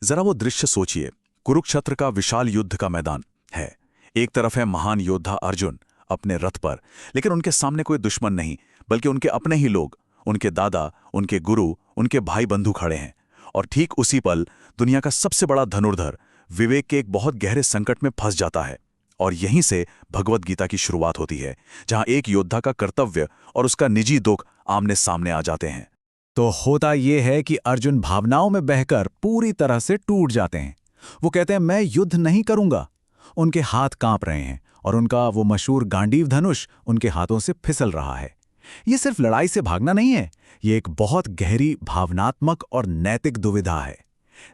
जरा वो दृश्य सोचिए। कुरुक्षेत्र का विशाल युद्ध का मैदान है। एक तरफ है महान योद्धा अर्जुन अपने रथ पर, लेकिन उनके सामने कोई दुश्मन नहीं, बल्कि उनके अपने ही लोग, उनके दादा, उनके गुरु, उनके भाई बंधु खड़े हैं। और ठीक उसी पल दुनिया का सबसे बड़ा धनुर्धर विवेक के एक बहुत गहरे संकट में फंस जाता है। और यहीं से भगवत गीता की शुरुआत होती है, जहां एक योद्धा का कर्तव्य और उसका निजी दुख आमने सामने आ जाते हैं। तो होता ये है कि अर्जुन भावनाओं में बहकर पूरी तरह से टूट जाते हैं। वो कहते हैं, मैं युद्ध नहीं करूंगा। उनके हाथ कांप रहे हैं और उनका वो मशहूर गांडीव धनुष उनके हाथों से फिसल रहा है। ये सिर्फ लड़ाई से भागना नहीं है, ये एक बहुत गहरी भावनात्मक और नैतिक दुविधा है।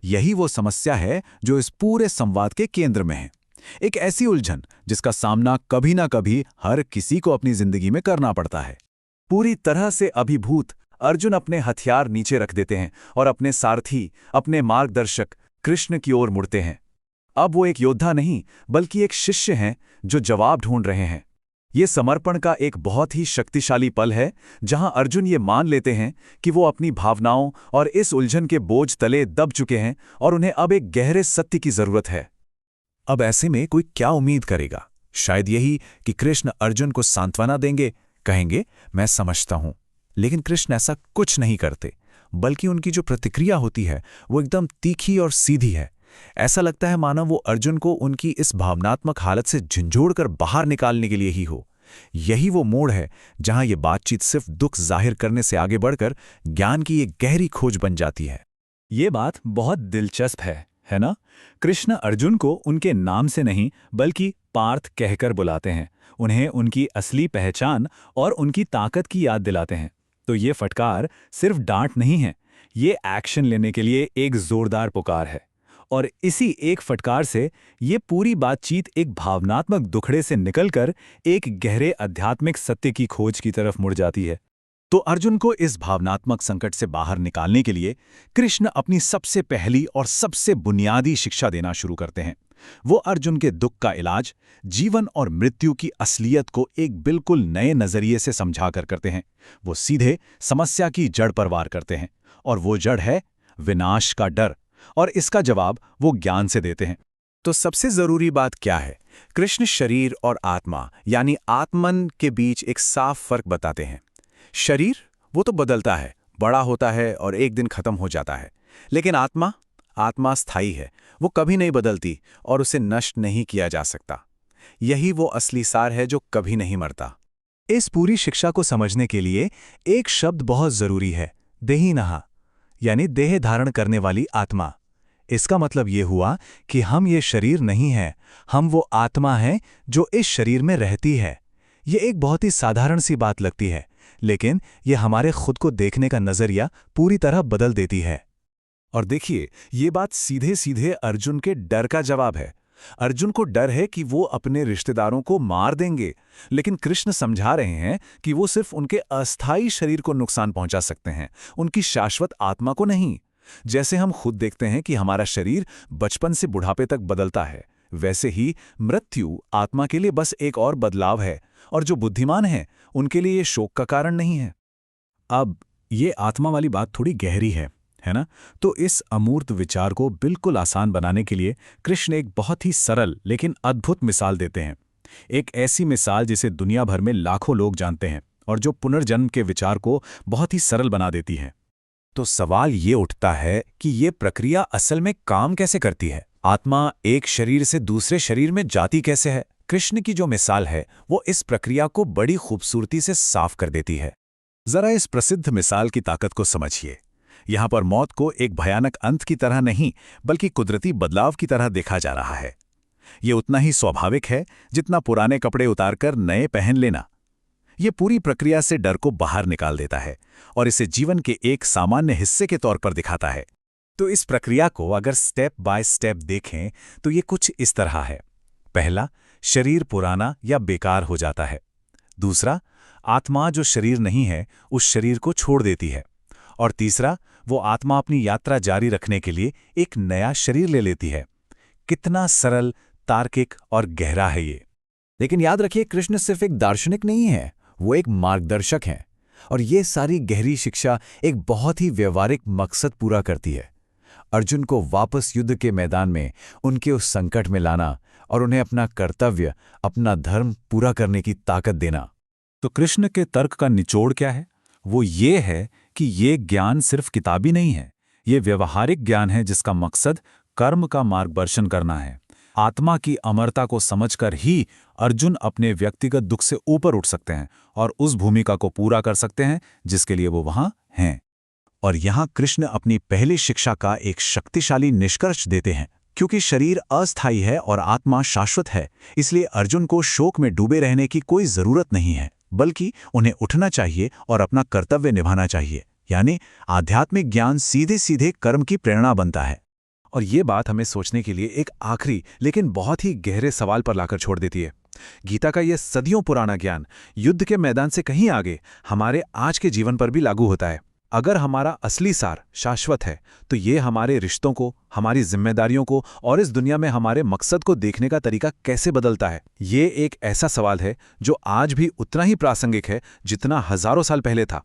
यही वो समस्या है जो इस पूरे संवाद के केंद्र में है। एक ऐसी उलझन जिसका सामना कभी ना कभी हर किसी को अपनी जिंदगी में करना पड़ता है। पूरी तरह से अभिभूत अर्जुन अपने हथियार नीचे रख देते हैं और अपने सारथी, अपने मार्गदर्शक कृष्ण की ओर मुड़ते हैं। अब वो एक योद्धा नहीं, बल्कि एक शिष्य हैं जो जवाब ढूंढ रहे हैं। ये समर्पण का एक बहुत ही शक्तिशाली पल है, जहां अर्जुन ये मान लेते हैं कि वो अपनी भावनाओं और इस उलझन के बोझ तले दब चुके हैं और उन्हें अब एक गहरे सत्य की जरूरत है। अब ऐसे में कोई क्या उम्मीद करेगा? शायद यही कि कृष्ण अर्जुन को सांत्वना देंगे, कहेंगे मैं समझता हूं। लेकिन कृष्ण ऐसा कुछ नहीं करते, बल्कि उनकी जो प्रतिक्रिया होती है वो एकदम तीखी और सीधी है। ऐसा लगता है मानो वो अर्जुन को उनकी इस भावनात्मक हालत से झंझोड़कर बाहर निकालने के लिए ही हो। यही वो मोड़ है जहां ये बातचीत सिर्फ दुख जाहिर करने से आगे बढ़कर ज्ञान की एक गहरी खोज बन जाती है। ये बात बहुत दिलचस्प है ना? कृष्ण अर्जुन को उनके नाम से नहीं, बल्कि पार्थ कहकर बुलाते हैं। उन्हें उनकी असली पहचान और उनकी ताकत की याद दिलाते हैं। तो ये फटकार सिर्फ डांट नहीं है, ये एक्शन लेने के लिए एक जोरदार पुकार है। और इसी एक फटकार से ये पूरी बातचीत एक भावनात्मक दुखड़े से निकलकर एक गहरे आध्यात्मिक सत्य की खोज की तरफ मुड़ जाती है। तो अर्जुन को इस भावनात्मक संकट से बाहर निकालने के लिए कृष्ण अपनी सबसे पहली और सबसे बुनियादी शिक्षा देना शुरू करते हैं। वो अर्जुन के दुख का इलाज जीवन और मृत्यु की असलियत को एक बिल्कुल नए नजरिए से समझाकर करते हैं। वो सीधे समस्या की जड़ पर वार करते हैं, और वो जड़ है विनाश का डर। और इसका जवाब वो ज्ञान से देते हैं। तो सबसे जरूरी बात क्या है? कृष्ण शरीर और आत्मा यानी आत्मन के बीच एक साफ फर्क बताते हैं। शरीर वो तो बदलता है, बड़ा होता है और एक दिन खत्म हो जाता है। लेकिन आत्मा स्थायी है, वो कभी नहीं बदलती और उसे नष्ट नहीं किया जा सकता। यही वो असली सार है जो कभी नहीं मरता। इस पूरी शिक्षा को समझने के लिए एक शब्द बहुत जरूरी है, देहिनः, यानी देह धारण करने वाली आत्मा। इसका मतलब ये हुआ कि हम ये शरीर नहीं हैं, हम वो आत्मा हैं जो इस शरीर में रहती है। ये एक बहुत ही साधारण सी बात लगती है, लेकिन ये हमारे खुद को देखने का नजरिया पूरी तरह बदल देती है। और देखिए, ये बात सीधे सीधे अर्जुन के डर का जवाब है। अर्जुन को डर है कि वो अपने रिश्तेदारों को मार देंगे, लेकिन कृष्ण समझा रहे हैं कि वो सिर्फ उनके अस्थायी शरीर को नुकसान पहुंचा सकते हैं, उनकी शाश्वत आत्मा को नहीं। जैसे हम खुद देखते हैं कि हमारा शरीर बचपन से बुढ़ापे तक बदलता है, वैसे ही मृत्यु आत्मा के लिए बस एक और बदलाव है, और जो बुद्धिमान हैं उनके लिए ये शोक का कारण नहीं है। अब ये आत्मा वाली बात थोड़ी गहरी है ना? तो इस अमूर्त विचार को बिल्कुल आसान बनाने के लिए कृष्ण एक बहुत ही सरल लेकिन अद्भुत मिसाल देते हैं। एक ऐसी मिसाल जिसे दुनिया भर में लाखों लोग जानते हैं और जो पुनर्जन्म के विचार को बहुत ही सरल बना देती है। तो सवाल ये उठता है कि ये प्रक्रिया असल में काम कैसे करती है? आत्मा एक शरीर से दूसरे शरीर में जाती कैसे है? कृष्ण की जो मिसाल है वो इस प्रक्रिया को बड़ी खूबसूरती से साफ कर देती है। जरा इस प्रसिद्ध मिसाल की ताकत को समझिए। यहां पर मौत को एक भयानक अंत की तरह नहीं, बल्कि कुदरती बदलाव की तरह देखा जा रहा है। ये उतना ही स्वाभाविक है जितना पुराने कपड़े उतारकर नए पहन लेना। ये पूरी प्रक्रिया से डर को बाहर निकाल देता है और इसे जीवन के एक सामान्य हिस्से के तौर पर दिखाता है। तो इस प्रक्रिया को अगर स्टेप बाय स्टेप देखें तो ये कुछ इस तरह है। पहला, शरीर पुराना या बेकार हो जाता है। दूसरा, आत्मा जो शरीर नहीं है उस शरीर को छोड़ देती है। और तीसरा, वो आत्मा अपनी यात्रा जारी रखने के लिए एक नया शरीर ले लेती है। कितना सरल, तार्किक और गहरा है ये। लेकिन याद रखिए, कृष्ण सिर्फ एक दार्शनिक नहीं है, वो एक मार्गदर्शक हैं। और ये सारी गहरी शिक्षा एक बहुत ही व्यवहारिक मकसद पूरा करती है। अर्जुन को वापस युद्ध के मैदान में उनके उस संकट में लाना और उन्हें अपना कर्तव्य, अपना धर्म पूरा करने की ताकत देना। तो कृष्ण के तर्क का निचोड़ क्या है? वो ये है कि ये ज्ञान सिर्फ किताबी नहीं है, ये व्यवहारिक ज्ञान है जिसका मकसद कर्म का मार्गदर्शन करना है। आत्मा की अमरता को समझकर ही अर्जुन अपने व्यक्तिगत दुख से ऊपर उठ सकते हैं और उस भूमिका को पूरा कर सकते हैं जिसके लिए वो वहां हैं। और यहाँ कृष्ण अपनी पहली शिक्षा का एक शक्तिशाली निष्कर्ष देते हैं। क्योंकि शरीर अस्थायी है और आत्मा शाश्वत है, इसलिए अर्जुन को शोक में डूबे रहने की कोई जरूरत नहीं है, बल्कि उन्हें उठना चाहिए और अपना कर्तव्य निभाना चाहिए। यानी आध्यात्मिक ज्ञान सीधे सीधे कर्म की प्रेरणा बनता है। और ये बात हमें सोचने के लिए एक आखिरी लेकिन बहुत ही गहरे सवाल पर लाकर छोड़ देती है। गीता का यह सदियों पुराना ज्ञान युद्ध के मैदान से कहीं आगे हमारे आज के जीवन पर भी लागू होता है। अगर हमारा असली सार शाश्वत है तो ये हमारे रिश्तों को, हमारी जिम्मेदारियों को और इस दुनिया में हमारे मकसद को देखने का तरीका कैसे बदलता है? ये एक ऐसा सवाल है जो आज भी उतना ही प्रासंगिक है जितना हजारों साल पहले था।